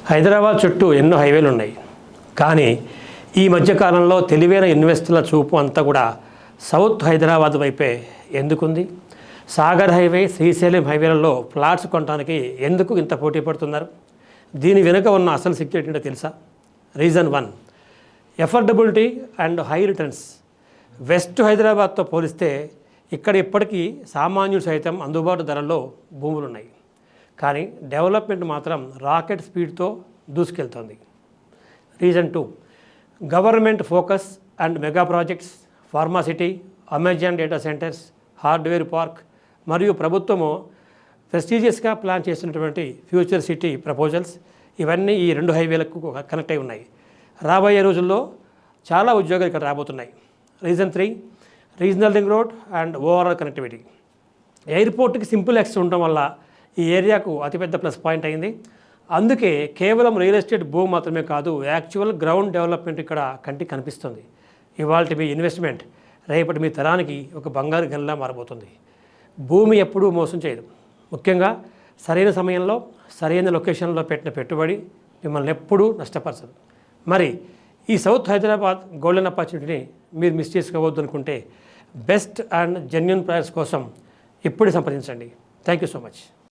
హైదరాబాద్ చుట్టూ ఎన్నో హైవేలు ఉన్నాయి. కానీ ఈ మధ్యకాలంలో తెలివైన ఇన్వెస్టర్ల చూపు అంతా కూడా సౌత్ హైదరాబాద్ వైపే ఎందుకుంది? సాగర్ హైవే, శ్రీశైలం హైవేలలో ఫ్లాట్స్ కొనడానికి ఎందుకు ఇంత పోటీ పడుతున్నారు? దీని వెనుక ఉన్న అసలు సీక్రెట్ ఏంటో తెలుసా? Reason 1, affordability and high returns. West హైదరాబాద్తో పోలిస్తే ఇక్కడ ఇప్పటికీ సామాన్యుడు సైతం అందుబాటు ధరల్లో భూములు ఉన్నాయి. కానీ డెవలప్మెంట్ మాత్రం రాకెట్ స్పీడ్తో దూసుకెళ్తోంది. Reason 2, government focus and mega projects, pharma city, Amazon data centres, hardware park మరియు ప్రభుత్వము ప్రెస్టీజియస్గా ప్లాన్ చేసినటువంటి ఫ్యూచర్ సిటీ ప్రపోజల్స్ ఇవన్నీ ఈ 2 హైవేలకు కనెక్ట్ అయి ఉన్నాయి. రాబోయే రోజుల్లో చాలా ఉద్యోగాలు ఇక్కడ రాబోతున్నాయి. Reason 3, regional ring road and overall connectivity. ఎయిర్పోర్ట్కి సింపుల్ యాక్సెస్ ఉండటం వల్ల ఈ ఏరియాకు అతిపెద్ద ప్లస్ పాయింట్ అయింది. అందుకే కేవలం రియల్ ఎస్టేట్ భూమి మాత్రమే కాదు, యాక్చువల్ గ్రౌండ్ డెవలప్మెంట్ ఇక్కడ కంటికి కనిపిస్తుంది. ఇవాళ మీ ఇన్వెస్ట్మెంట్ రేపటి మీ తరానికి ఒక బంగారు గనిలా మారబోతుంది. భూమి ఎప్పుడూ మోసం చేయదు. ముఖ్యంగా సరైన సమయంలో సరైన లొకేషన్లో పెట్టిన పెట్టుబడి మిమ్మల్ని ఎప్పుడూ నష్టపరచదు. మరి ఈ సౌత్ హైదరాబాద్ గోల్డెన్ ఆపర్చునిటీని మీరు మిస్ చేసుకోవద్దు అనుకుంటే బెస్ట్ అండ్ జెన్యూన్ ప్రైస్ కోసం ఇప్పుడు సంప్రదించండి. Thank you so much.